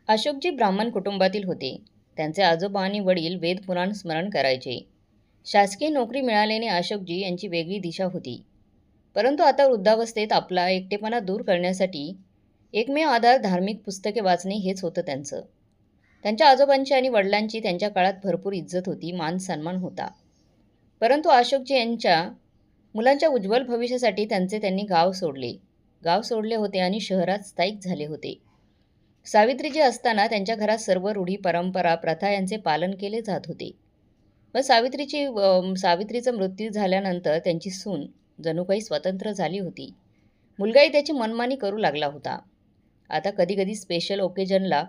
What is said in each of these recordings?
अशोकजी ब्राह्मण कुटुंबातील होते. त्यांचे आजोबा आणि वडील वेदपुराण स्मरण करायचे. शासकीय नोकरी मिळाल्याने अशोकजी यांची वेगळी दिशा होती. परंतु आता वृद्धावस्थेत आपला एकटेपणा दूर करण्यासाठी एकमेव आधार धार्मिक पुस्तके वाचणे हेच होतं त्यांचं. त्यांच्या आजोबांची आणि वडिलांची त्यांच्या काळात भरपूर इज्जत होती, मान सन्मान होता. परंतु अशोकजी यांच्या मुलांच्या उज्ज्वल भविष्यासाठी त्यांनी गाव सोडले होते आणि शहरात स्थायिक झाले होते. सावित्रीजी असताना त्यांच्या घरात सर्व रूढी परंपरा प्रथा यांचे पालन केले जात होते. व सावित्रीचा मृत्यू झाल्यानंतर त्यांची सून जणू काही स्वतंत्र झाली होती. मुलगाही त्याची मनमानी करू लागला होता. आता कधीकधी स्पेशल ओकेजनला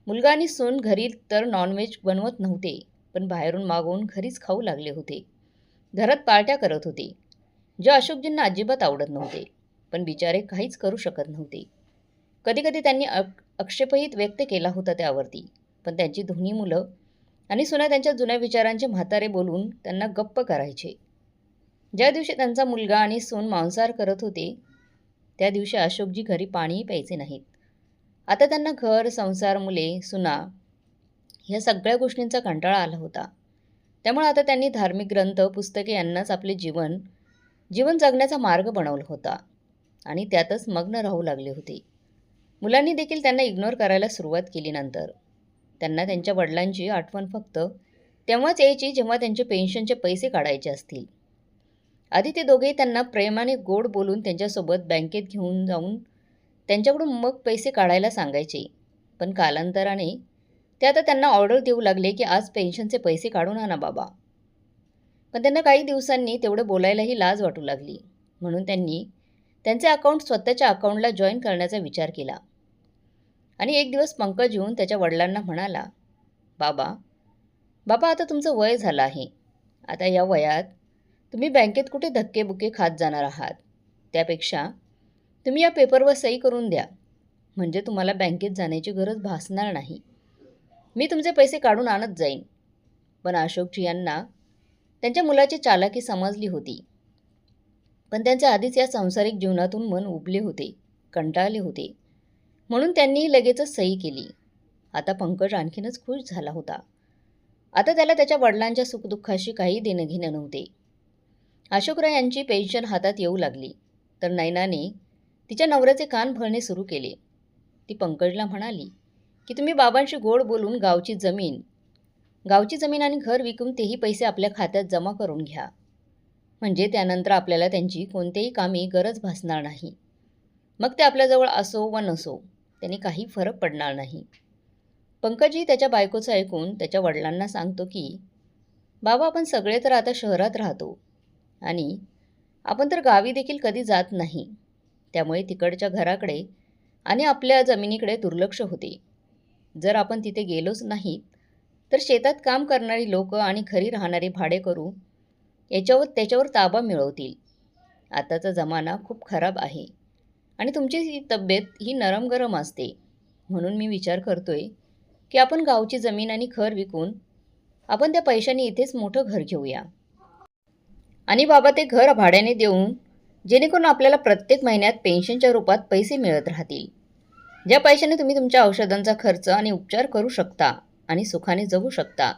मुलगा आणि सून घरी तर नॉनव्हेज बनवत नव्हते, पण बाहेरून मागवून घरीच खाऊ लागले होते. घरात पार्ट्या करत होते, जे अशोकजींना अजिबात आवडत नव्हते, पण बिचारे काहीच करू शकत नव्हते. कधीकधी त्यांनी आक्षेपही व्यक्त केला होता त्यावरती, पण त्यांची दोन्ही मुलं आणि सुना त्यांच्या जुन्या विचारांचे म्हातारे बोलून त्यांना गप्प करायचे. ज्या दिवशी त्यांचा मुलगा आणि सून मांसाहार करत होते, त्या दिवशी अशोकजी घरी पाणीही प्यायचे नाहीत. आता त्यांना घर, संसार, मुले, सुना या सगळ्या गोष्टींचा कंटाळा आला होता. त्यामुळे आता त्यांनी धार्मिक ग्रंथ, पुस्तके यांनाच आपले जीवन जगण्याचा मार्ग बनवला होता आणि त्यातच मग्न राहू लागले होते. मुलांनी देखील त्यांना इग्नोर करायला सुरुवात केली. नंतर त्यांना त्यांच्या वडिलांची आठवण फक्त तेव्हाच यायची जेव्हा त्यांचे पेन्शनचे पैसे काढायचे असतील. आधी ते दोघेही त्यांना प्रेमाने गोड बोलून त्यांच्यासोबत बँकेत घेऊन जाऊन त्यांच्याकडून मग पैसे काढायला सांगायचे. पण कालांतराने ते आता त्यांना ऑर्डर देऊ लागले की आज पेन्शनचे पैसे काढून आणा बाबा. पण त्यांना काही दिवसांनी तेवढं बोलायलाही लाज वाटू लागली. म्हणून त्यांनी त्यांचे अकाउंट स्वतःच्या अकाउंटला जॉईन करण्याचा विचार केला. आणि एक दिवस पंकज येऊन त्याच्या वडिलांना म्हणाला, बाबा आता तुमचं वय झालं आहे. आता या वयात तुम्ही बँकेत कुठे धक्केबुक्के खात जाणार आहात. त्यापेक्षा तुम्ही या पेपरवर सही करून द्या, म्हणजे तुम्हाला बँकेत जाण्याची गरज भासणार नाही. मी तुमचे पैसे काढून आणत जाईन. पण अशोकजी यांना त्यांच्या मुलाची चालाकी समजली होती. पण त्यांचे आधीच या सांसारिक जीवनातून मन उबले होते, कंटाळले होते. म्हणून त्यांनी लगेचच सही केली. आता पंकज आणखीनच खुश झाला होता. आता त्याला त्याच्या वडिलांच्या सुखदुःखाशी काही देणं घेणं नव्हते. अशोकराव यांची पेन्शन हातात येऊ लागली तर नैनाने तिच्या नवऱ्याचे कान भरणे सुरू केले. ती पंकजला म्हणाली की तुम्ही बाबांशी गोड बोलून गावची जमीन आणि घर विकून तेही पैसे आपल्या खात्यात जमा करून घ्या, म्हणजे त्यानंतर आपल्याला त्यांची कोणत्याही कामी गरज भासणार नाही. मग ते आपल्याजवळ असो व नसो त्यांनी काही फरक पडणार नाही. पंकजही त्याच्या बायकोचं ऐकून त्याच्या वडिलांना सांगतो की बाबा आपण सगळे तर आता शहरात राहतो आणि आपण तर गावी देखील कधी जात नाही. त्यामुळे तिकडच्या घराकडे आणि आपल्या जमिनीकडे दुर्लक्ष होते. जर आपण तिथे गेलोच नाहीत तर शेतात काम करणारी लोक आणि घरी राहणारे भाडेकरू त्याच्यावर ताबा मिळवतील. आताचा जमाना खूप खराब आहे आणि तुमची ही तब्येत ही नरम गरम असते. म्हणून मी विचार करतोय की आपण गावची जमीन आणि घर विकून आपण त्या पैशाने इथेच मोठं घर घेऊया आणि बाबा ते घर भाड्याने देऊन जेणेकरून आपल्याला प्रत्येक महिन्यात पेन्शनच्या रूपात पैसे मिळत राहतील. ज्या पैशाने तुम्ही तुमच्या औषधांचा खर्च आणि उपचार करू शकता आणि सुखाने जगू शकता,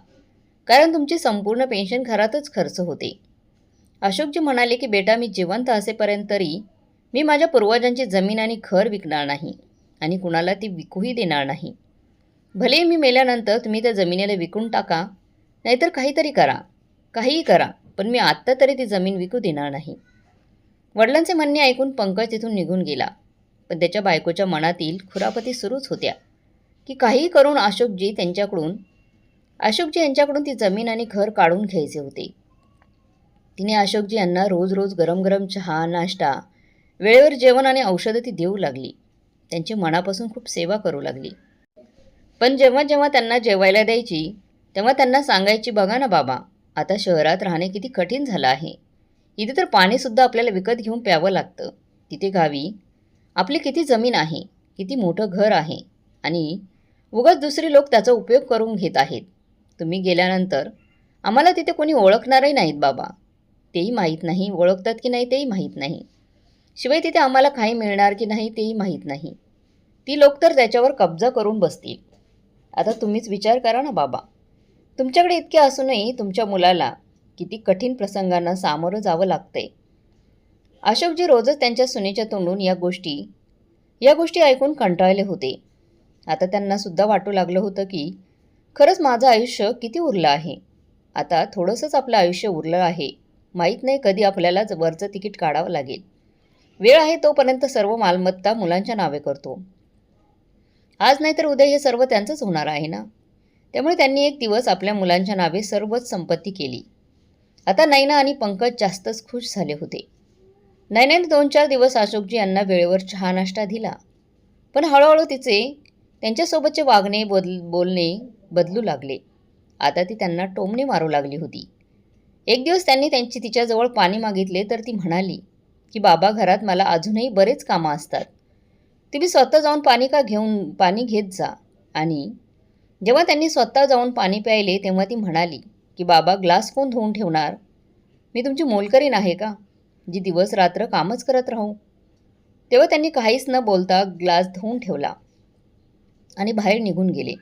कारण तुमची संपूर्ण पेन्शन घरातच खर्च होते. अशोकजी म्हणाले की बेटा, मी जिवंत असेपर्यंत तरी मी माझ्या पूर्वजांची जमीन आणि घर विकणार नाही आणि कुणाला ती विकूही देणार नाही. भले मी मेल्यानंतर तुम्ही त्या जमिनीला विकून टाका, नाहीतर काहीही करा, पण मी आत्ता तरी ती जमीन विकू देणार नाही. वडिलांचे म्हणणे ऐकून पंकज तिथून निघून गेला. पण त्याच्या बायकोच्या मनातील खुरापती सुरूच होत्या की काहीही करून अशोकजी यांच्याकडून ती जमीन आणि घर काढून घ्यायचे होते. तिने अशोकजी यांना रोज गरम गरम चहा, नाश्ता, वेळेवर जेवण आणि औषधं ती देऊ लागली. त्यांची मनापासून खूप सेवा करू लागली. पण जेव्हा त्यांना जेवायला द्यायची तेव्हा त्यांना सांगायची, बघा ना बाबा, आता शहरात राहणे किती कठीण झालं आहे. इथे तर पाणीसुद्धा आपल्याला विकत घेऊन प्यावं लागतं. तिथे गावी आपली किती जमीन आहे, किती मोठं घर आहे आणि उगाच दुसरे लोक त्याचा उपयोग करून घेत आहेत. तुम्ही गेल्यानंतर आम्हाला तिथे कोणी ओळखणारही नाहीत बाबा. तेही माहीत नाही, ओळखतात की नाही तेही माहीत नाही. शिवाय तिथे आम्हाला काही मिळणार की नाही तेही माहीत नाही. ती लोक तर त्याच्यावर कब्जा करून बसतील. आता तुम्हीच विचार करा ना बाबा. तुमच्याकडे इतके असूनही तुमच्या मुलाला किती कठीण प्रसंगांना सामोरं जावं लागतंय. अशोकजी रोजच त्यांच्या सुनेच्या तोंडून या गोष्टी ऐकून कंटाळले होते. आता त्यांना सुद्धा वाटू लागलं होतं की खरंच माझं आयुष्य किती उरलं आहे. आता थोडंसंच आपलं आयुष्य उरलं आहे. माहीत नाही कधी आपल्याला वरचं तिकीट काढावं लागेल. वेळ आहे तोपर्यंत सर्व मालमत्ता मुलांच्या नावे करतो. आज नाही तर उद्या हे सर्व त्यांचंच होणार आहे ना. त्यामुळे त्यांनी एक दिवस आपल्या मुलांच्या नावे सर्वच संपत्ती केली. आता नैना आणि पंकज जास्तच खुश झाले होते. नैनाने 2-4 दिवस अशोकजी यांना वेळेवर चहा नाश्ता दिला. पण हळूहळू त्यांच्यासोबतचे वागणे बोलणे बदलू लागले. आता ती त्यांना टोमणे मारू लागली होती. एक दिवस त्यांनी तिच्याजवळ पाणी मागितले तर ती म्हणाली की बाबा, घरात मला अजूनही बरेच कामं असतात. तुम्ही स्वतः जाऊन पाणी घेत जा. आणि जेव्हा त्यांनी स्वतः जाऊन पाणी प्यायले तेव्हा ती म्हणाली की बाबा, ग्लास कोण धुवून ठेवणार? मी तुमची मोलकरीण आहे का, जी दिवस रात्र कामच करत राहू? तेव्हा त्यांनी काहीच न बोलता ग्लास धुवून ठेवला आणि बाहेर निघून गेले.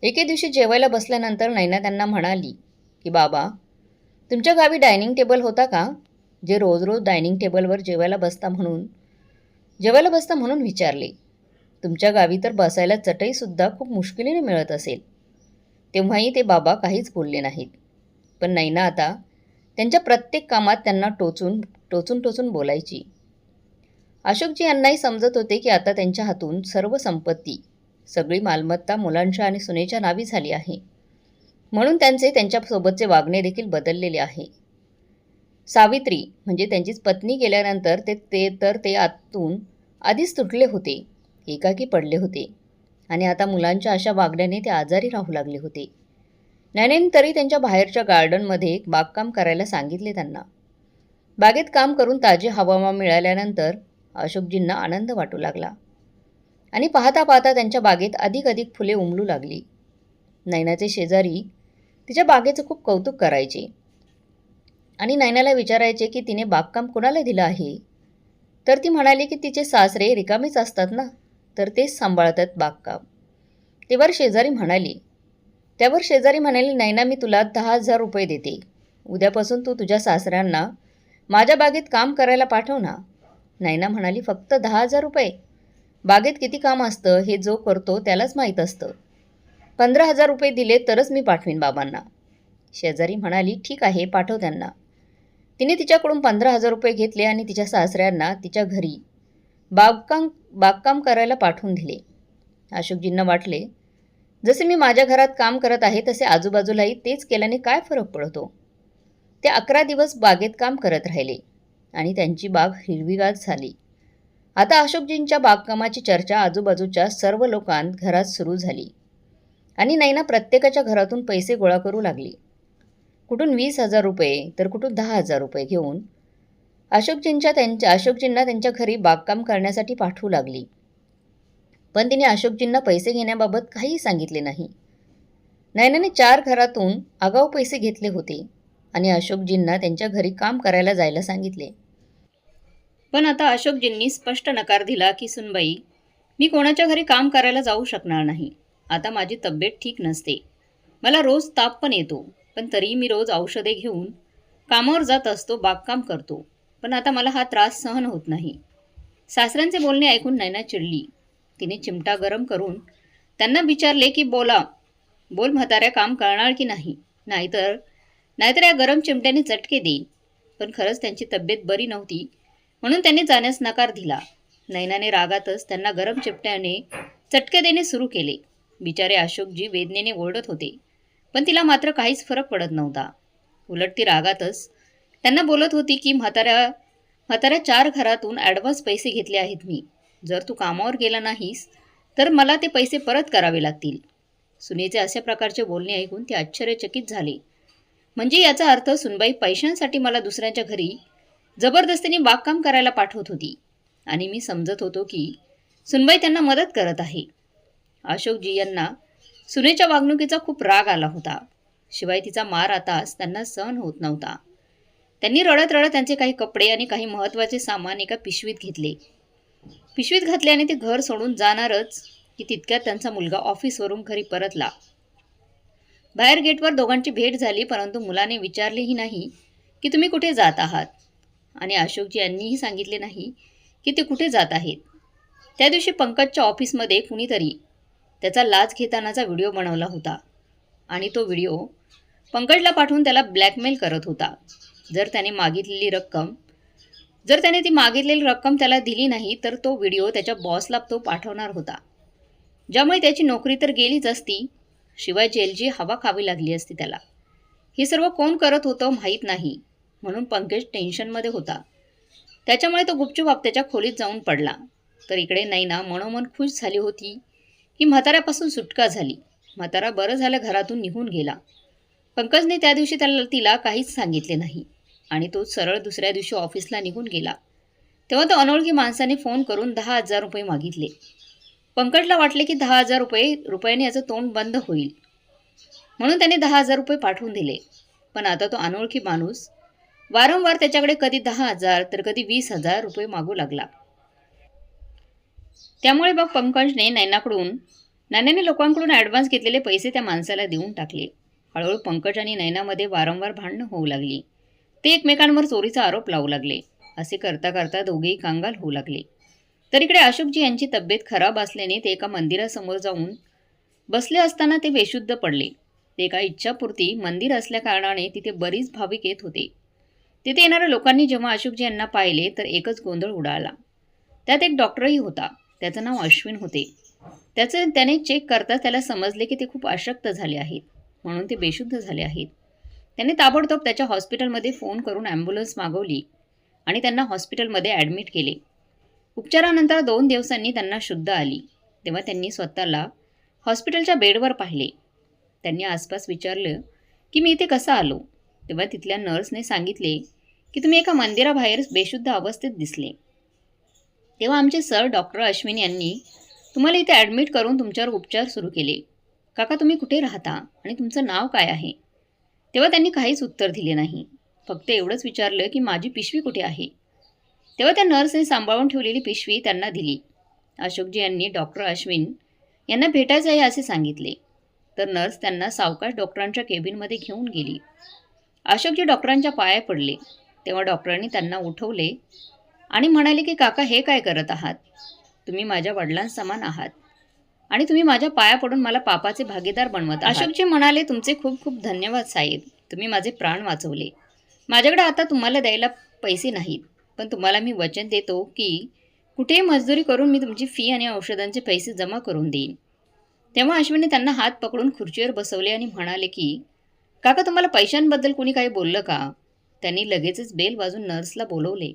एके दिवशी जेवायला बसल्यानंतर नैना त्यांना म्हणाली की बाबा, तुमच्या गावी डायनिंग टेबल होता का, जे रोज रोज डायनिंग टेबलवर जेवायला बसता म्हणून विचारले. तुमच्या गावी तर बसायला चटईसुद्धा खूप मुश्किलीने मिळत असेल. तेव्हाही ते बाबा काहीच बोलले नाहीत. पण नैना आता त्यांच्या प्रत्येक कामात त्यांना टोचून बोलायची. अशोकजी यांनाही समजत होते की आता त्यांच्या हातून सर्व संपत्ती, सगळी मालमत्ता मुलांच्या आणि सुनेच्या नावी झाली आहे. म्हणून त्यांच्यासोबतचे वागणे देखील बदललेले आहे. सावित्री म्हणजे त्यांचीच पत्नी गेल्यानंतर ते आतून आधीच तुटले होते, एकाकी पडले होते. आणि आता मुलांच्या अशा वागण्याने ते आजारी राहू लागले होते. नैनेने तरी त्यांच्या बाहेरच्या गार्डनमध्ये बागकाम करायला सांगितले त्यांना. बागेत काम करून ताजी हवा मिळाल्यानंतर अशोकजींना आनंद वाटू लागला. आणि पाहता पाहता त्यांच्या बागेत अधिक फुले उमलू लागली. नैनाचे शेजारी तिच्या बागेचं खूप कौतुक करायचे आणि नैनाला विचारायचे की तिने बागकाम कोणाला दिलं आहे. तर ती म्हणाली की तिचे सासरे रिकामीच असतात ना, तर तेच सांभाळतात बागकाम. त्यावर शेजारी म्हणाली, नैना, मी तुला 10,000 रुपये देते. उद्यापासून तू तुझ्या सासऱ्यांना माझ्या बागेत काम करायला पाठव ना. नैना म्हणाली, फक्त 10,000 रुपये? बागेत किती काम असतं हे जो करतो त्यालाच माहीत असतं. 15,000 रुपये दिले तरच मी पाठवीन बाबांना. शेजारी म्हणाली, ठीक आहे, पाठव त्यांना. तिने तिच्याकडून 15,000 रुपये घेतले आणि तिच्या सासऱ्यांना तिच्या घरी बागकाम करायला पाठवून दिले. अशोकजींना वाटले, जसे मी माझ्या घरात काम करत आहे तसे आजूबाजूलाही तेच केल्याने काय फरक पडतो. ते 11 दिवस बागेत काम करत राहिले आणि त्यांची बाग हिरवीगार झाली. आता अशोकजींच्या बागकामाची चर्चा आजूबाजूच्या सर्व घरात सुरू झाली आणि नैना प्रत्येकाच्या घरातून पैसे गोळा करू लागली. कुठून 20,000 रुपये तर कुठून 10,000 रुपये घेऊन अशोकजींना त्यांच्या घरी बागकाम करण्यासाठी पाठवू लागली. पण तिने अशोकजींना पैसे घेण्याबाबत काहीही सांगितले नाही. नैनाने 4 घरातून आगाऊ पैसे घेतले होते आणि अशोकजींना त्यांच्या घरी काम करायला जायला सांगितले. पण आता अशोकजींनी स्पष्ट नकार दिला की सुनबाई, मी कोणाच्या घरी काम करायला जाऊ शकणार नाही. आता माझी तब्येत ठीक नसते. मला रोज ताप पण येतो, पण तरीही मी रोज औषधे घेऊन कामावर जात असतो, बागकाम करतो. पण आता मला हा त्रास सहन होत नाही. सासऱ्यांचे बोलणे ऐकून नैना चिडली. तिने चिमटा गरम करून त्यांना विचारले की बोल म्हाताऱ्या, काम करणार की नाही? नाहीतर या गरम चिमट्याने चटके देईन. पण खरंच त्यांची तब्येत बरी नव्हती म्हणून त्यांनी जाण्यास नकार दिला. नैनाने रागातच त्यांना गरम चिमट्याने चटके देणे सुरू केले. बिचारे अशोकजी वेदनेने ओरडत होते, पण तिला मात्र काहीच फरक पडत नव्हता. उलट ती रागातच त्यांना बोलत होती की म्हाताऱ्या 4 घरातून ॲडव्हान्स पैसे घेतले आहेत मी. जर तू कामावर गेला नाहीस तर मला ते पैसे परत करावे लागतील. सुनेचे अशा प्रकारचे बोलणे ऐकून ती आश्चर्यचकित झाली. म्हणजे याचा अर्थ सुनबाई पैशांसाठी मला दुसऱ्यांच्या घरी जबरदस्तीने बागकाम करायला पाठवत होती आणि मी समजत होतो की सुनबाई त्यांना मदत करत आहे. अशोकजी यांना सुनेच्या वागणुकीचा खूप राग आला होता. शिवाय तिचा मार आताच त्यांना सहन होत नव्हता. त्यांनी रडत त्यांचे काही कपडे आणि काही महत्त्वाचे सामान एका पिशवीत घेतले. पिशवीत घातले आणि ते घर सोडून जाणारच की तितक्यात त्यांचा मुलगा ऑफिसवरून घरी परतला. बाहेर गेटवर दोघांची भेट झाली, परंतु मुलाने विचारलेही नाही की तुम्ही कुठे जात आहात, आणि अशोकजी यांनीही सांगितले नाही की ते कुठे जात आहेत. त्या दिवशी पंकजच्या ऑफिसमध्ये कुणीतरी त्याचा लाच घेतानाचा व्हिडिओ बनवला होता आणि तो व्हिडिओ पंकजला पाठवून त्याला ब्लॅकमेल करत होता. जर त्याने ती मागितलेली रक्कम त्याला दिली नाही तर तो व्हिडिओ त्याच्या बॉसला तो पाठवणार होता, ज्यामुळे त्याची नोकरी तर गेलीच असती, शिवाय जेलची हवा खावी लागली असती त्याला. हे सर्व कोण करत होतं माहीत नाही, म्हणून पंकज टेन्शनमध्ये होता. त्याच्यामुळे तो गुपचूप त्याच्या खोलीत जाऊन पडला. तर इकडे नैना मनोमन खुश झाली होती की म्हाताऱ्यापासून सुटका झाली. म्हातारा बरं झालं घरातून निघून गेला. पंकजने त्या दिवशी तिला काहीच सांगितले नाही आणि तो सरळ दुसऱ्या दिवशी ऑफिसला निघून गेला. तेव्हा तो अनोळखी माणसाने फोन करून 10,000 रुपये मागितले. पंकजला वाटले की 10,000 रुपयाने याचं तोंड बंद होईल, म्हणून त्याने 10,000 रुपये पाठवून दिले. पण आता तो अनोळखी माणूस वारंवार त्याच्याकडे कधी 10,000 तर कधी 20,000 रुपये मागू लागला. त्यामुळे मग पंकजने नाण्याने लोकांकडून ॲडव्हान्स घेतलेले पैसे त्या माणसाला देऊन टाकले. हळूहळू पंकज आणि नैनामध्ये वारंवार भांडणं होऊ लागली. ते एकमेकांवर चोरीचा आरोप लावू लागले. असे करता करता दोघेही कांगाल होऊ लागले. तर इकडे अशोकजी यांची तब्येत खराब असल्याने ते एका मंदिरासमोर जाऊन बसले असताना ते बेशुद्ध पडले. ते एका इच्छापूर्ती मंदिर असल्याकारणाने तिथे बरीच भाविक येत होते. तिथे येणाऱ्या लोकांनी जेव्हा अशोकजी यांना पाहिले तर एकच गोंधळ उडाला. त्यात एक डॉक्टरही होता. त्याचं नाव अश्विन होते. त्याने चेक करताच त्याला समजले की ते खूप अशक्त झाले आहेत, म्हणून ते बेशुद्ध झाले आहेत. त्याने ताबडतोब त्याच्या हॉस्पिटलमध्ये फोन करून ॲम्ब्युलन्स मागवली आणि त्यांना हॉस्पिटलमध्ये ॲडमिट केले. उपचारानंतर 2 दिवसांनी त्यांना शुद्ध आली. तेव्हा त्यांनी स्वतःला हॉस्पिटलच्या बेडवर पाहिले. त्यांनी आसपास विचारलं की मी इथे कसा आलो. तेव्हा तिथल्या नर्सने सांगितले की तुम्ही एका मंदिराबाहेर बेशुद्ध अवस्थेत दिसले. तेव्हा आमचे सर डॉक्टर अश्विन यांनी तुम्हाला इथे ॲडमिट करून तुमच्यावर उपचार सुरू केले. काका, तुम्ही कुठे राहता आणि तुमचं नाव काय आहे? तेव्हा त्यांनी काहीच उत्तर दिले नाही. फक्त एवढंच विचारलं की माझी पिशवी कुठे आहे. तेव्हा त्या नर्सने सांभाळून ठेवलेली पिशवी त्यांना दिली. अशोकजी यांनी डॉक्टर अश्विन यांना भेटायचं आहे असे सांगितले. तर नर्स त्यांना सावकाश डॉक्टरांच्या केबिनमध्ये घेऊन गेली. अशोकजी डॉक्टरांच्या पाया पडले. तेव्हा डॉक्टरांनी त्यांना उठवले आणि म्हणाले की काका, हे काय करत आहात? तुम्ही माझ्या वडिलांसमान आहात आणि तुम्ही माझ्या पाया पडून मला पापाचे भागीदार बनवत आहात. अशोकजी म्हणाले, तुमचे खूप खूप धन्यवाद साहेब, तुम्ही माझे प्राण वाचवले. माझ्याकडे आता तुम्हाला द्यायला पैसे नाहीत, पण तुम्हाला मी वचन देतो की कुठेही मजदुरी करून मी तुमची फी आणि औषधांचे पैसे जमा करून देईन. तेव्हा अश्विनने त्यांना हात पकडून खुर्चीवर बसवले आणि म्हणाले की काका, तुम्हाला पैशांबद्दल कोणी काही बोललं का? त्यांनी लगेचच बेल वाजून नर्सला बोलवले.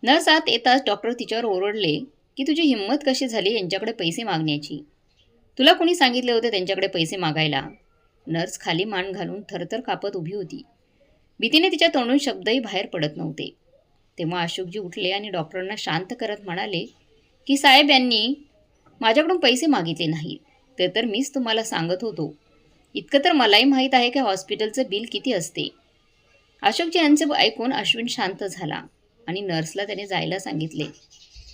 नर्स आत येताच डॉक्टर तिच्यावर ओरडले की तुझी हिंमत कशी झाली यांच्याकडे पैसे मागण्याची? तुला कोणी सांगितले होते त्यांच्याकडे पैसे मागायला? नर्स खाली मान घालून थरथर कापत उभी होती. भीतीने तिच्या तोंडून शब्दही बाहेर पडत नव्हते. तेव्हा अशोकजी उठले आणि डॉक्टरांना शांत करत म्हणाले की साहेब, यांनी माझ्याकडून पैसे मागितले नाहीत. ते तर मीच तुम्हाला सांगत होतो. इतकं तर मलाही माहीत आहे की हॉस्पिटलचं बिल किती असते. अशोकजी यांचे ऐकून अश्विन शांत झाला आणि नर्सला त्याने जायला सांगितले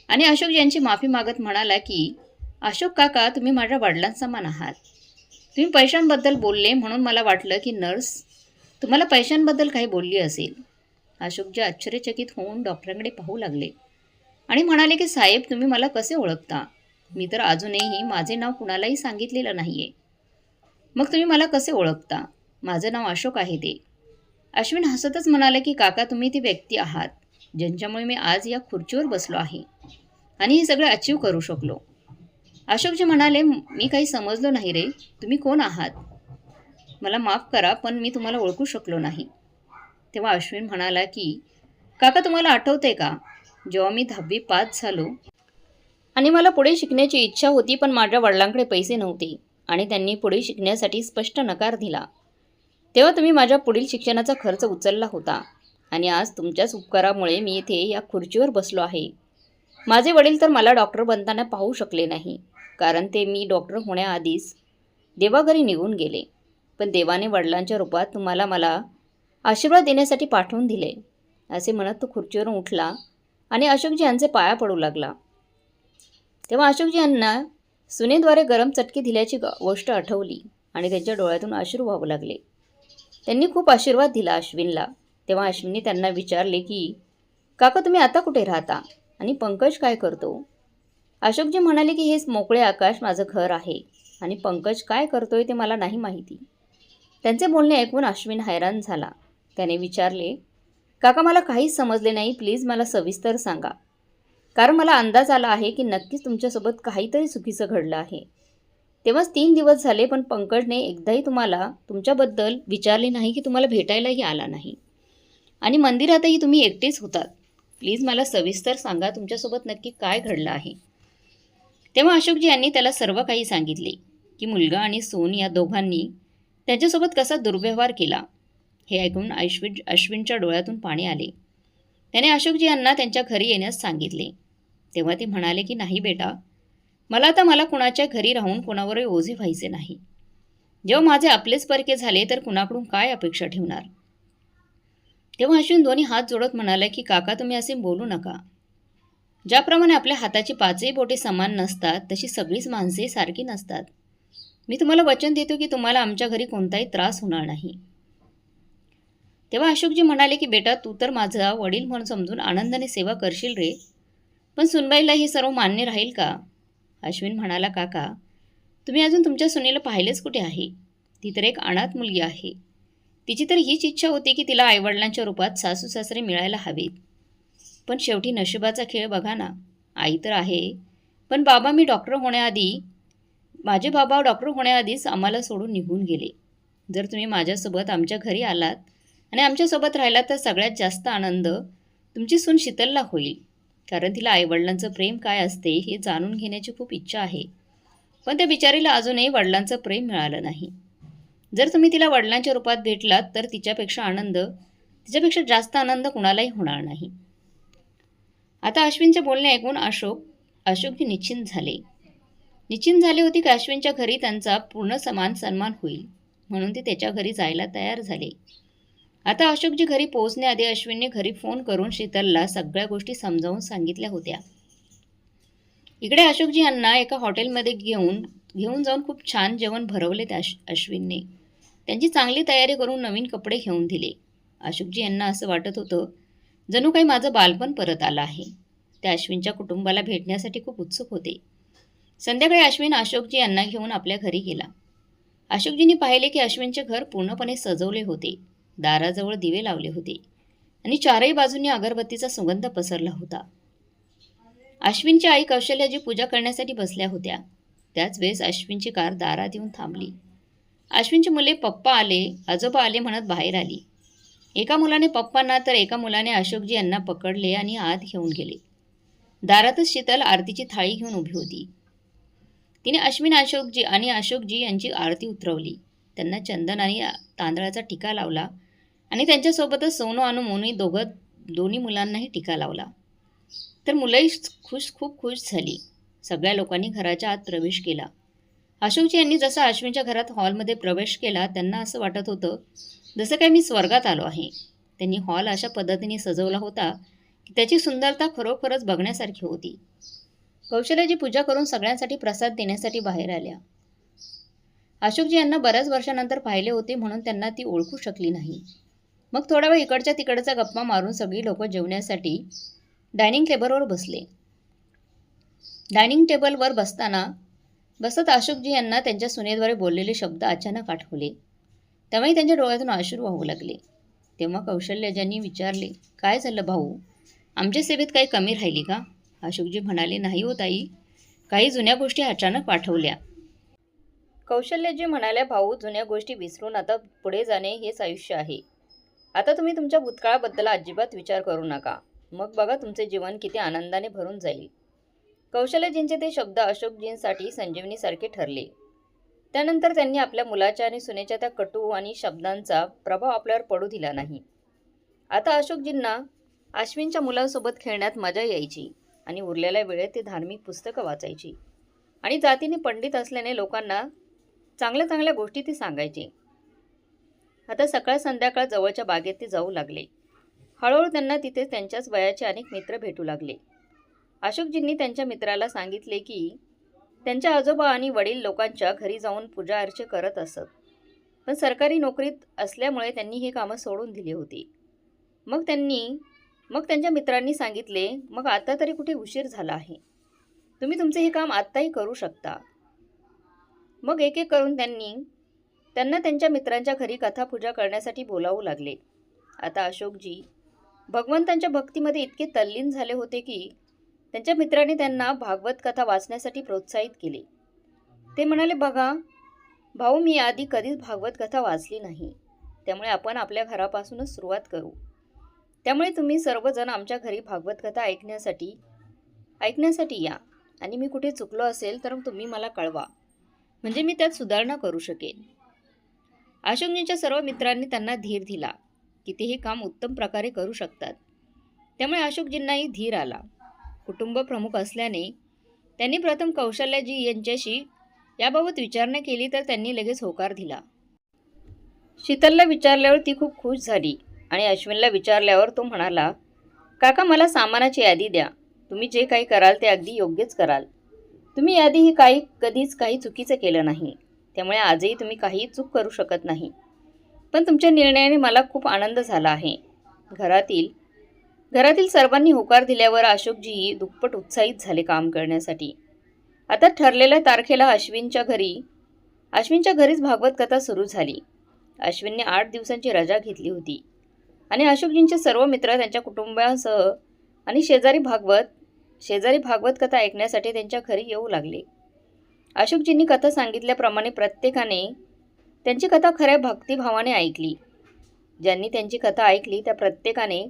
आणि अशोकजी यांची माफी मागत म्हणाला की अशोक काका, तुम्ही माझ्या वडिलांसमान आहात. तुम्ही पैशांबद्दल बोलले म्हणून मला वाटलं की नर्स तुम्हाला पैशांबद्दल काही बोलली असेल. अशोकजी आश्चर्यचकित होऊन डॉक्टरांकडे पाहू लागले आणि म्हणाले की साहेब, तुम्ही मला कसे ओळखता? मी तर अजूनही माझे नाव कुणालाही सांगितलेलं नाही आहे. मग तुम्ही मला कसे ओळखता? माझं नाव अशोक आहे ते. अश्विन हसतच म्हणाले की काका, तुम्ही ती व्यक्ती आहात ज्यांच्यामुळे मी आज या खुर्चीवर बसलो आहे आणि हे सगळं अचीव करू शकलो. अशोकजी म्हणाले, मी काही समजलो नाही रे, तुम्ही कोण आहात? मला माफ करा, पण मी तुम्हाला ओळखू शकलो नाही. तेव्हा अश्विन म्हणाला की काका, तुम्हाला आठवते का जेव्हा मी 10वी पास झालो आणि मला पुढे शिकण्याची इच्छा होती, पण माझ्या वडिलांकडे पैसे नव्हते आणि त्यांनी पुढे शिकण्यासाठी स्पष्ट नकार दिला. तेव्हा तुम्ही माझ्या पुढील शिक्षणाचा खर्च उचलला होता आणि आज तुमच्याच उपकारामुळे मी इथे या खुर्चीवर बसलो आहे. माझे वडील तर मला डॉक्टर बनताना पाहू शकले नाही, कारण ते मी डॉक्टर होण्याआधीच देवाघरी निघून गेले. पण देवाने वडिलांच्या रूपात तुम्हाला मला आशीर्वाद देण्यासाठी पाठवून दिले. असे म्हणत तो खुर्चीवरून उठला आणि अशोकजी यांचे पाया पडू लागला. तेव्हा अशोकजी यांना सुनेद्वारे गरम चटके दिल्याची गोष्ट आठवली आणि त्यांच्या डोळ्यातून अश्रू वाहू लागले. त्यांनी खूप आशीर्वाद दिला अश्विनला. तेव्हा अश्विनने त्यांना विचारले की काका तुम्ही आता कुठे राहता आणि पंकज काय करतो? अशोकजी म्हणाले की हेच मोकळे आकाश माझं घर आहे आणि पंकज काय करतोय ते मला नाही माहिती. त्यांचे बोलणे ऐकून अश्विन हैराण झाला. त्याने विचारले काका मला काहीच समजले नाही, प्लीज मला सविस्तर सांगा, कारण मला अंदाज आला आहे की नक्कीच तुमच्यासोबत काहीतरी चुकीचं घडलं आहे. तेव्हाच 3 दिवस झाले पण पंकजने एकदाही तुम्हाला तुमच्याबद्दल विचारले नाही की तुम्हाला भेटायलाही आला नाही आणि मंदिरातही तुम्ही एकटेच होतात. प्लीज मला सविस्तर सांगा तुमच्यासोबत नक्की काय घडलं आहे. तेव्हा अशोकजी यांनी त्याला सर्व काही सांगितले की मुलगा आणि सून या दोघांनी त्यांच्यासोबत कसा दुर्व्यवहार केला. हे ऐकून अश्विनच्या डोळ्यातून पाणी आले. त्याने अशोकजी यांना त्यांच्या घरी येण्यास सांगितले. तेव्हा ते म्हणाले की नाही बेटा, मला कुणाच्या घरी राहून कुणावरही ओझे व्हायचे नाही. जेव्हा माझे आपलेच परके झाले तर कुणाकडून काय अपेक्षा ठेवणार. तेव्हा अश्विन दोन्ही हात जोडत म्हणाला की काका तुम्ही असे बोलू नका. ज्याप्रमाणे आपल्या हाताची 5ही बोटे समान नसतात तशी सगळीच माणसे सारखी नसतात. मी तुम्हाला वचन देतो की तुम्हाला आमच्या घरी कोणताही त्रास होणार नाही. तेव्हा अशोकजी म्हणाले की बेटा तू तर माझा वडील म्हणून समजून आनंदाने सेवा करशील रे, पण सुनबाईला हे सर्व मान्य राहील का? अश्विन म्हणाला काका तुम्ही अजून तुमच्या सुनेला पाहिलेच कुठे आहे? ती तर एक अनाथ मुलगी आहे. तिची तर हीच इच्छा होती की तिला आईवडिलांच्या रूपात सासू सासरे मिळायला हवेत. पण शेवटी नशिबाचा खेळ बघा ना. आई तर आहे पण माझे बाबा डॉक्टर होण्याआधीच आम्हाला सोडून निघून गेले. जर तुम्ही माझ्यासोबत आमच्या घरी आलात आणि आमच्यासोबत राहिलात तर सगळ्यात जास्त आनंद तुमची सून शीतलला होईल, कारण तिला आईवडिलांचं प्रेम काय असते हे जाणून घेण्याची खूप इच्छा आहे. पण त्या बिचारीला अजूनही वडिलांचं प्रेम मिळालं नाही. जर तुम्ही तिला वडिलांच्या रूपात भेटलात तर तिच्यापेक्षा जास्त आनंद कुणालाही होणार नाही. आता अश्विनचे बोलणे ऐकून अशोकजी निश्चिंत झाले होते की अश्विनच्या घरी त्यांचा पूर्ण सन्मान होईल, म्हणून ते त्याच्या घरी जायला तयार झाले. आता अशोकजी घरी पोहोचण्याआधी अश्विनने घरी फोन करून शीतलला सगळ्या गोष्टी समजावून सांगितल्या होत्या. इकडे अशोकजी यांना एका हॉटेलमध्ये घेऊन जाऊन खूप छान जेवण भरवले त्या अश्विनने. त्यांची चांगली तयारी करून नवीन कपडे घेऊन दिले. अशोकजी यांना असं वाटत होतं जणू काही माझं बालपण परत आलं आहे. त्या अश्विनच्या कुटुंबाला भेटण्यासाठी खूप उत्सुक होते. संध्याकाळी अश्विन अशोकजी यांना घेऊन आपल्या घरी गेला. अशोकजींनी पाहिले की अश्विनचे घर पूर्णपणे सजवले होते. दाराजवळ दिवे लावले होते आणि चारही बाजूंनी अगरबत्तीचा सुगंध पसरला होता. अश्विनची आई कौशल्याची पूजा करण्यासाठी बसल्या होत्या. त्याच वेळेस अश्विनची कार दारात येऊन थांबली. अश्विनची मुले पप्पा आले, आजोबा आले म्हणत बाहेर आली. एका मुलाने पप्पांना तर एका मुलाने अशोकजी यांना पकडले आणि आत घेऊन गेले. दारातच शीतल आरतीची थाळी घेऊन उभी होती. तिने अशोकजी यांची आरती उतरवली. त्यांना चंदन आणि तांदळाचा टिका लावला आणि त्यांच्यासोबतच सोनू आणि मोनू दोन्ही मुलांनाही टिका लावला. तर मुलंही खूप खुश झाली. सगळ्या लोकांनी घराच्या आत प्रवेश केला. अशोकजी यांनी जसा अश्विनच्या घरात हॉलमध्ये प्रवेश केला त्यांना असं वाटत होतं जसं काही मी स्वर्गात आलो आहे. त्यांनी हॉल अशा पद्धतीने सजवला होता की त्याची सुंदरता खरोखरच बघण्यासारखी होती. कौशल्याची पूजा करून सगळ्यांसाठी प्रसाद देण्यासाठी बाहेर आल्या. अशोकजी यांना बऱ्याच वर्षानंतर पाहिले होते म्हणून त्यांना ती ओळखू शकली नाही. मग थोडा वेळ इकडच्या तिकडचा गप्पा मारून सगळी लोक जेवण्यासाठी डायनिंग टेबलवर बसले. डायनिंग टेबलवर बसत अशोकजी यांना त्यांच्या सुनेद्वारे बोललेले शब्द अचानक आठवले. तेव्हाही त्यांच्या डोळ्यातून अश्रू वाहू लागले. तेव्हा कौशल्याजींनी विचारले काय झालं भाऊ, आमच्या सेवेत काही कमी राहिली का? अशोकजी म्हणाले नाही हो ताई, काही जुन्या गोष्टी अचानक आठवल्या. कौशल्याजी म्हणाल्या भाऊ जुन्या गोष्टी विसरून आता पुढे जाणे हेच आयुष्य आहे. आता तुम्ही तुमच्या भूतकाळाबद्दल अजिबात विचार करू नका. मग बघा तुमचे जीवन किती आनंदाने भरून जाईल. कौशल्याजींचे ते शब्द अशोकजींसाठी संजीवनीसारखे ठरले. त्यानंतर त्यांनी आपल्या मुलाच्या आणि सुनेच्या त्या कटू आणि शब्दांचा प्रभाव आपल्यावर पडू दिला नाही. आता अशोकजींना अश्विनच्या मुलांसोबत खेळण्यात मजा यायची आणि उरलेल्या वेळेत ते धार्मिक पुस्तकं वाचायची आणि जातीने पंडित असल्याने लोकांना चांगल्या चांगल्या गोष्टी ते सांगायचे. आता सकाळ संध्याकाळ जवळच्या बागेत ते जाऊ लागले. हळूहळू त्यांना तिथे त्यांच्याच वयाचे अनेक मित्र भेटू लागले. अशोकजींनी त्यांच्या मित्राला सांगितले की त्यांचे आजोबा आणि वडील लोकांच्या घरी जाऊन पूजा अर्चे करत असत. पण सरकारी नोकरीत असल्यामुळे त्यांनी ही कामं सोडून दिली होती. मग त्यांच्या मित्रांनी सांगितले, मग आता तरी कुठे उशीर झाला आहे. तुम्ही तुमचे हे काम आत्ताही करू शकता. मग एक एक करून त्यांना त्यांच्या मित्रांच्या घरी कथापूजा करण्यासाठी बोलावू लागले. आता अशोकजी भगवंतांच्या भक्तीमध्ये इतके तल्लीन झाले होते की त्यांच्या मित्रांनी त्यांना भागवत कथा वाचण्यासाठी प्रोत्साहित केले. ते म्हणाले, बघा भाऊ, मी आधी कधीच भागवत कथा वाचली नाही, त्यामुळे आपण आपल्या घरापासूनच सुरुवात करू. त्यामुळे तुम्ही सर्वजण आमच्या घरी भागवत कथा ऐकण्यासाठी या आणि मी कुठे चुकलो असेल तर तुम्ही मला कळवा, म्हणजे मी त्यात सुधारणा करू शकेन. अशोकजींच्या सर्व मित्रांनी त्यांना धीर दिला की ते हे काम उत्तम प्रकारे करू शकतात. त्यामुळे अशोकजींनाही धीर आला. कुटुंब प्रमुख असल्याने त्यांनी प्रथम कौशल्याजी यांच्याशी याबाबत विचारणा केली तर त्यांनी लगेच होकार दिला. शीतलला विचारल्यावर ती खूप खुश झाली आणि अश्विनला विचारल्यावर तो म्हणाला, काका मला सामानाची यादी द्या. तुम्ही जे काही कराल ते अगदी योग्यच कराल. तुम्ही यादी कधीच काही चुकीचं केलं नाही, त्यामुळे आजही तुम्ही काही चूक करू शकत नाही. पण तुमच्या निर्णयाने मला खूप आनंद झाला आहे. घरातील सर्वांनी होकार दिल्यावर अशोकजीही दुप्पट उत्साहित झाले काम करण्यासाठी. आता ठरलेल्या तारखेला अश्विनच्या घरीच भागवत कथा सुरू झाली. अश्विनने 8 दिवसांची रजा घेतली होती आणि अशोकजींचे सर्व मित्र त्यांच्या कुटुंबासह आणि शेजारी भागवत कथा ऐकण्यासाठी त्यांच्या घरी येऊ लागले. अशोकजींनी कथा सांगितल्याप्रमाणे प्रत्येकाने त्यांची कथा खऱ्या भक्तिभावाने ऐकली. ज्यांनी त्यांची कथा ऐकली त्या प्रत्येकाने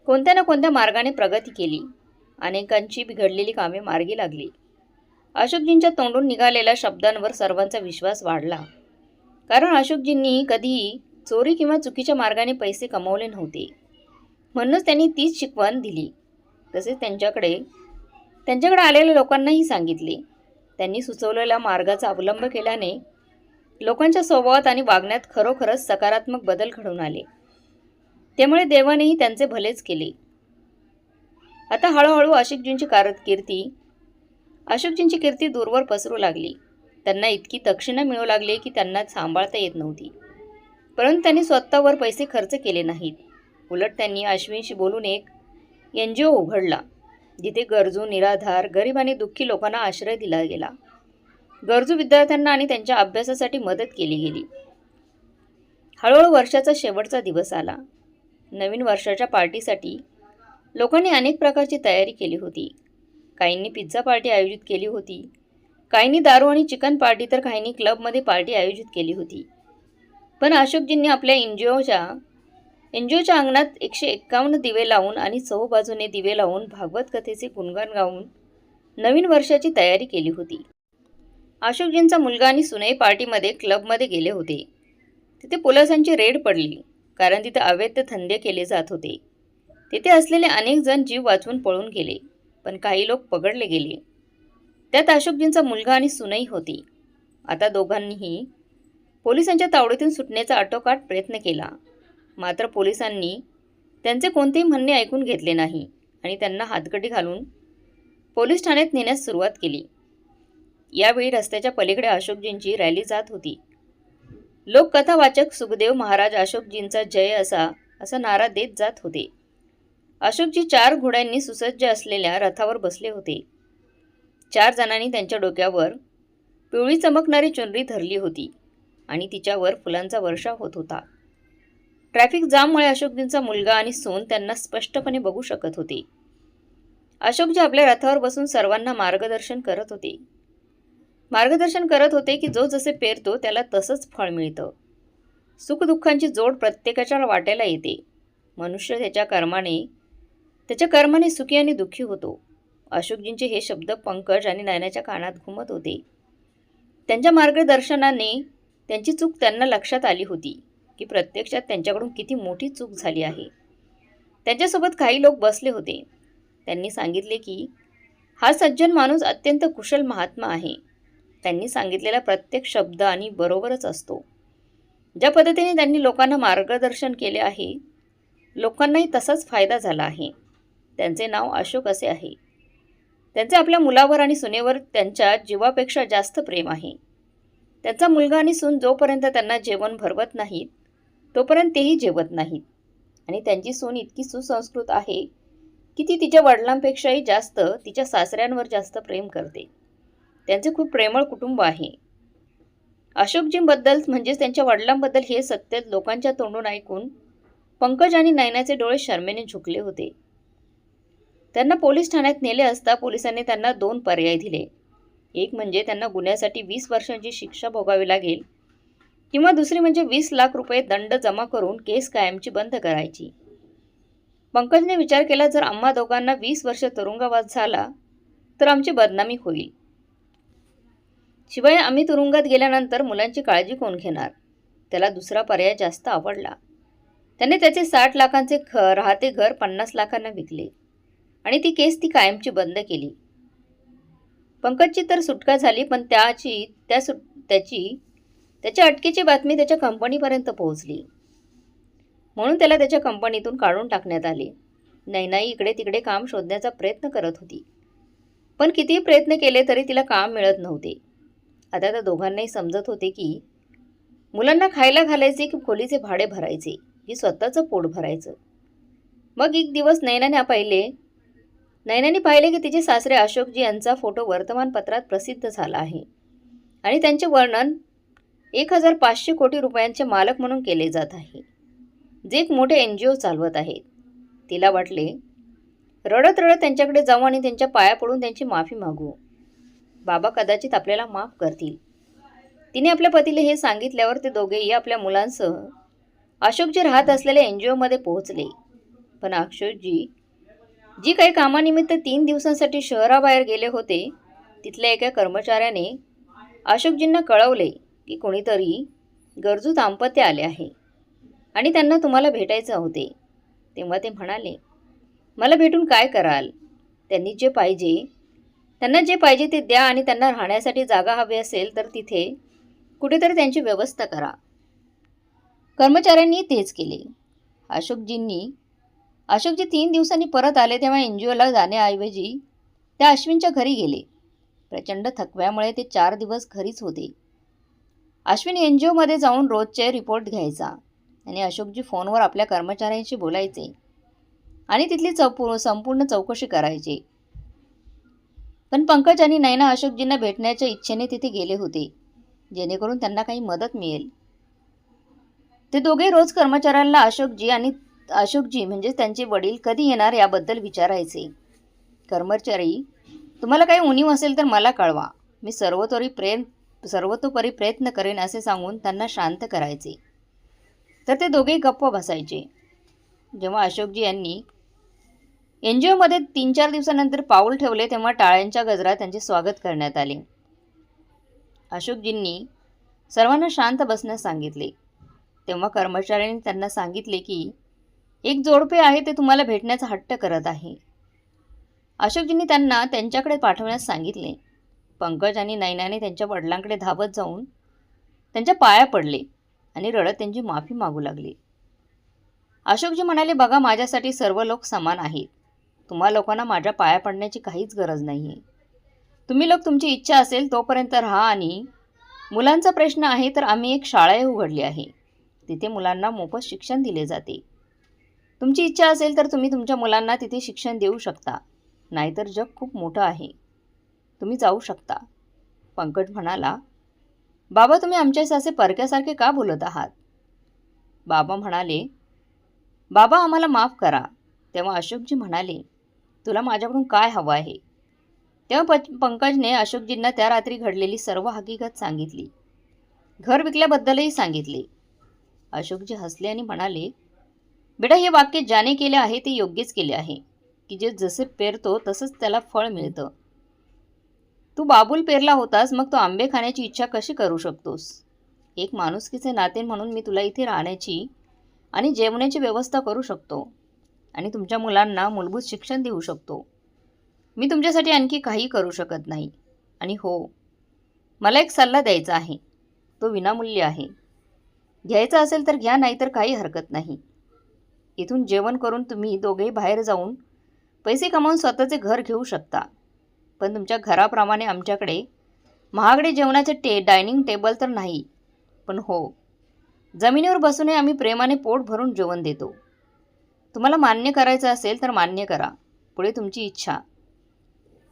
कोणत्या ना कोणत्या मार्गाने प्रगती केली. अनेकांची बिघडलेली कामे मार्गी लागली. अशोकजींच्या तोंडून निघालेल्या शब्दांवर सर्वांचा विश्वास वाढला, कारण अशोकजींनी कधीही चोरी किंवा चुकीच्या मार्गाने पैसे कमवले नव्हते. म्हणूनच त्यांनी तीच शिकवण दिली. तसेच त्यांच्याकडे आलेल्या लोकांनाही सांगितले. त्यांनी सुचवलेल्या मार्गाचा अवलंब केल्याने लोकांच्या स्वभावात आणि वागण्यात खरोखरच सकारात्मक बदल घडून आले. त्यामुळे देवानेही त्यांचे भलेच केले. आता हळूहळू अशोकजींची कीर्ती दूरवर पसरू लागली. त्यांना इतकी दक्षिणा मिळू लागली की त्यांना सांभाळता येत नव्हती. परंतु त्यांनी स्वतःवर पैसे खर्च केले नाहीत. उलट त्यांनी अश्विनशी बोलून एक NGO उघडला, जिथे गरजू, निराधार, गरीब आणि दुःखी लोकांना आश्रय दिला गेला. गरजू विद्यार्थ्यांना आणि त्यांच्या अभ्यासासाठी मदत केली गेली. हळूहळू वर्षाचा शेवटचा दिवस आला. नवीन वर्षाच्या पार्टीसाठी लोकांनी अनेक प्रकारची तयारी केली होती. काहींनी पिझ्झा पार्टी आयोजित केली होती, काहींनी दारू आणि चिकन पार्टी, तर काहींनी क्लबमध्ये पार्टी आयोजित केली होती. पण अशोकजींनी आपल्या एनजीओच्या अंगणात 151 दिवे लावून आणि चहूबाजूने दिवे लावून भागवत कथेचे गुणगान गाऊन नवीन वर्षाची तयारी केली होती. अशोकजींचा मुलगा आणि सुनई पार्टीमध्ये क्लबमध्ये गेले होते. तिथे पोलिसांची रेड पडली, कारण तिथे अवैध धंदे केले जात होते. तिथे असलेले अनेक जण जीव वाचवून पळून गेले, पण काही लोक पकडले गेले. त्यात अशोकजींचा मुलगा आणि सुनई होती. आता दोघांनीही पोलिसांच्या तावडीतून सुटण्याचा आटोकाट प्रयत्न केला. मात्र पोलिसांनी त्यांचे कोणतेही म्हणणे ऐकून घेतले नाही आणि त्यांना हातकडी घालून पोलीस ठाण्यात नेण्यास सुरुवात केली. यावेळी रस्त्याच्या पलीकडे अशोकजींची रॅली जात होती. लोक कथावाचक सुखदेव महाराज अशोकजींचा जय असा नारा देत जात होते. अशोकजी 4 घोड्यांनी सुसज्ज असलेल्या रथावर बसले होते. 4 जणांनी त्यांच्या डोक्यावर पिवळी चमकणारी चुनरी धरली होती आणि तिच्यावर फुलांचा वर्षाव होत होता. ट्रॅफिक जाममुळे अशोकजींचा मुलगा आणि सून त्यांना स्पष्टपणे बघू शकत होते. अशोकजी आपल्या रथावर बसून सर्वांना मार्गदर्शन करत होते की जो जसे पेरतो त्याला तसंच फळ मिळतं. सुखदुःखांची जोड प्रत्येकाच्या वाट्याला येते. मनुष्य त्याच्या कर्माने सुखी आणि दुःखी होतो. अशोकजींचे हे शब्द पंकज आणि नयनाच्या कानात घुमत होते. त्यांच्या मार्गदर्शनाने त्यांची चूक त्यांना लक्षात आली होती की प्रत्यक्षात त्यांच्याकडून किती मोठी चूक झाली आहे. त्यांच्यासोबत काही लोक बसले होते. त्यांनी सांगितले की हा सज्जन माणूस अत्यंत कुशल महात्मा आहे. त्यांनी सांगितलेला प्रत्येक शब्द आणि बरोबरच असतो. ज्या पद्धतीने त्यांनी लोकांना मार्गदर्शन केले आहे, लोकांनाही तसाच फायदा झाला आहे. त्यांचे नाव अशोक असे आहे. त्यांचे आपल्या मुलावर आणि सुनेवर त्यांच्या जीवापेक्षा जास्त प्रेम आहे. त्यांचा मुलगा आणि सून जोपर्यंत त्यांना जेवण भरवत नाहीत तोपर्यंत तेही जेवत नाहीत. आणि त्यांची सून इतकी सुसंस्कृत आहे की ती तिच्या वडिलांपेक्षाही जास्त तिच्या सासऱ्यांवर जास्त प्रेम करते. त्यांचे खूप प्रेमळ कुटुंब आहे. अशोकजींबद्दल म्हणजेच त्यांच्या वडिलांबद्दल हे सत्य लोकांच्या तोंडून ऐकून पंकज आणि नयनाचे डोळे शरमेने झुकले होते. त्यांना पोलीस ठाण्यात नेले असता पोलिसांनी त्यांना 2 पर्याय दिले. एक म्हणजे त्यांना गुन्ह्यासाठी 20 वर्षांची शिक्षा भोगावी लागेल किंवा दुसरी म्हणजे 20 लाख रुपये दंड जमा करून केस कायमची बंद करायची. पंकजने विचार केला, जर आम्हा दोघांना 20 वर्ष तुरुंगवास झाला तर आमची बदनामी होईल. शिवाय आम्ही तुरुंगात गेल्यानंतर मुलांची काळजी कोण घेणार? त्याला दुसरा पर्याय जास्त आवडला. त्याने त्याचे 60 लाखांचे राहते घर 50 लाखांना विकले आणि ती केस ती कायमची बंद केली. पंकजची तर सुटका झाली, पण त्याच्या अटकेची बातमी त्याच्या कंपनीपर्यंत पोहोचली. म्हणून त्याला त्याच्या कंपनीतून काढून टाकण्यात आले. नैनाई इकडे तिकडे काम शोधण्याचा प्रयत्न करत होती, पण कितीही प्रयत्न केले तरी तिला काम मिळत नव्हते. आता त्या दोघांनाही समजत होते की मुलांना खायला घालायचे की खोलीचे भाडे भरायचे की स्वतःचं पोट भरायचं. मग एक दिवस नैनाने पाहिले की तिचे सासरे अशोकजी यांचा फोटो वर्तमानपत्रात प्रसिद्ध झाला आहे आणि त्यांचे वर्णन 1500 कोटी रुपयांचे मालक म्हणून केले जात आहे, जे एक मोठे NGO चालवत आहेत. तिला वाटले, रडत रडत त्यांच्याकडे जाऊ आणि त्यांच्या पाया पडून त्यांची माफी मागू. बाबा कदाचित आपल्याला माफ करतील. तिने आपल्या पतीला हे सांगितल्यावर ते दोघेही आपल्या मुलांसह अशोकजी राहत असलेल्या NGOमध्ये पोहोचले. पण अशोकजी जी काही कामानिमित्त 3 दिवसांसाठी शहराबाहेर गेले होते, तिथल्या एका कर्मचाऱ्याने अशोकजींना कळवले की कोणीतरी गरजू दाम्पत्य आले आहे आणि त्यांना तुम्हाला भेटायचे होते. तेव्हा ते म्हणाले, मला भेटून काय कराल? त्यांना जे पाहिजे ते द्या आणि त्यांना राहण्यासाठी जागा हवी असेल तर तिथे कुठेतरी त्यांची व्यवस्था करा. कर्मचाऱ्यांनी तेच केले. अशोकजी 3 दिवसांनी परत आले तेव्हा NGOला जाण्याऐवजी त्या अश्विनच्या घरी गेले. प्रचंड थकव्यामुळे ते 4 दिवस घरीच होते. अश्विन NGOमध्ये जाऊन रोजचे रिपोर्ट घ्यायचा आणि अशोकजी फोनवर आपल्या कर्मचाऱ्यांशी बोलायचे आणि तिथली संपूर्ण चौकशी करायचे. पण पंकज आणि नैना अशोकजींना भेटण्याच्या इच्छेने तिथे गेले होते, जेणेकरून त्यांना काही मदत मिळेल. ते दोघे रोज कर्मचाऱ्यांना अशोकजी म्हणजे त्यांचे वडील कधी येणार याबद्दल विचारायचे. कर्मचारी, तुम्हाला काही उणीव असेल तर मला कळवा, मी सर्वतोपरी प्रयत्न करेन असे सांगून त्यांना शांत करायचे. तर ते दोघे गप्प बसायचे. जेव्हा अशोकजी यांनी NGOमध्ये 3-4 दिवसानंतर पाऊल ठेवले तेव्हा टाळ्यांच्या गजरात त्यांचे स्वागत करण्यात आले. अशोकजींनी सर्वांना शांत बसण्यास सांगितले. तेव्हा कर्मचाऱ्यांनी त्यांना सांगितले की एक जोडपे आहे ते तुम्हाला भेटण्याचा हट्ट करत आहे. अशोकजींनी त्यांना त्यांच्याकडे पाठवण्यास सांगितले. पंकज आणि नैनाने त्यांच्या वडिलांकडे धावत जाऊन त्यांच्या पाया पडले आणि रडत त्यांची माफी मागू लागले. अशोकजी म्हणाले, बघा, माझ्यासाठी सर्व लोक समान आहेत. तुम्हा लोकांना माझ्या पाया पडण्याची काहीच गरज नाही आहे. तुम्ही लोक तुमची इच्छा असेल तोपर्यंत राहा आणि मुलांचा प्रश्न आहे तर आम्ही एक शाळाही उघडली आहे. तिथे मुलांना मोफत शिक्षण दिले जाते. तुमची इच्छा असेल तर तुम्ही तुमच्या मुलांना तिथे शिक्षण देऊ शकता. नाहीतर जग खूप मोठं आहे, तुम्ही जाऊ शकता. पंकज म्हणाला, बाबा तुम्ही आमच्यास असे परक्यासारखे का बोलत आहात? बाबा म्हणाले, बाबा आम्हाला माफ करा. तेव्हा अशोकजी म्हणाले, तुला माझ्याकडून काय हवं आहे? तेव्हा पंकजने अशोकजींना त्या रात्री घडलेली सर्व हकीकत सांगितली. घर विकल्याबद्दलही सांगितले. अशोकजी हसले आणि म्हणाले, बेटा, हे वाक्य ज्याने केले आहे ते योग्यच केले आहे की जे जसे पेरतो तसंच त्याला फळ मिळतं. तू बाबूल पेरला होतास, मग तो आंबे खाण्याची इच्छा कशी करू शकतोस? एक माणुसकीचे नाते म्हणून मी तुला इथे राहण्याची आणि जेवण्याची व्यवस्था करू शकतो आणि तुमच्या मुलांना मूलभूत शिक्षण देऊ शकतो. मी तुमच्यासाठी आणखी काही करू शकत नाही. आणि हो, मला एक सल्ला द्यायचा आहे, तो विनामूल्य आहे. घ्यायचा असेल तर घ्या, नाहीतर काही हरकत नाही. इथून जेवण करून तुम्ही दोघेही बाहेर जाऊन पैसे कमावून स्वतःचे घर घेऊ शकता. पण तुमच्या घराप्रमाणे आमच्याकडे महागडे जेवणाचे डायनिंग टेबल तर नाही. पण हो, जमिनीवर बसूनही आम्ही प्रेमाने पोट भरून जेवण देतो. तुम्हाला मान्य करायचं असेल तर मान्य करा. पुढे तुमची इच्छा.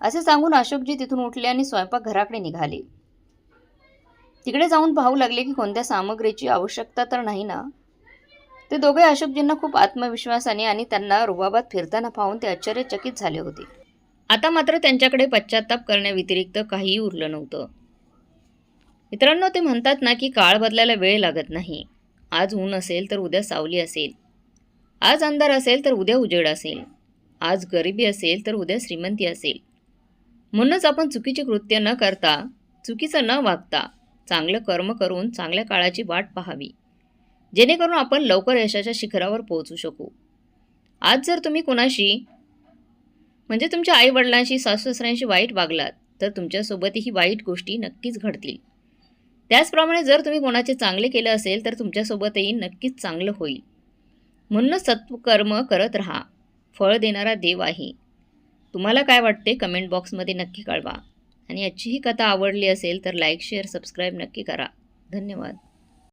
असे सांगून अशोकजी तिथून उठले आणि स्वयंपाकघराकडे निघाले. तिकडे जाऊन पाहू लागले की कोणत्या सामग्रीची आवश्यकता तर नाही ना. ते दोघे अशोकजींना खूप आत्मविश्वासाने आणि त्यांना रुबाबात फिरताना पाहून ते आश्चर्यचकित झाले होते. आता मात्र त्यांच्याकडे पश्चाताप करण्याव्यतिरिक्त काहीही उरलं नव्हतं. मित्रांनो, ते म्हणतात ना की काळ बदलायला वेळ लागत नाही. आज ऊन असेल तर उद्या सावली असेल. आज अंधार असेल तर उद्या उजेड असेल. आज गरिबी असेल तर उद्या श्रीमंती असेल. म्हणूनच आपण चुकीची कृत्य न करता, चुकीचं न वागता, चांगलं कर्म करून चांगल्या काळाची वाट पाहावी, जेणेकरून आपण लवकर यशाच्या शिखरावर पोहोचू शकू. आज जर तुम्ही कोणाशी म्हणजे तुमच्या आईवडिलांशी, सासू-सासऱ्यांशी वाईट वागलात तर तुमच्यासोबतही वाईट गोष्टी नक्कीच घडतील. त्याचप्रमाणे जर तुम्ही कोणाचे चांगले केले असेल तर तुमच्यासोबतही नक्कीच चांगलं होईल. म्हणूनच सत्कर्म करत राहा. फळ देणारा देव आहे. तुम्हाला काय वाटते कमेंट बॉक्समध्ये नक्की कळवा. आणि आजची ही कथा आवडली असेल तर लाईक, शेअर, सबस्क्राईब नक्की करा. धन्यवाद.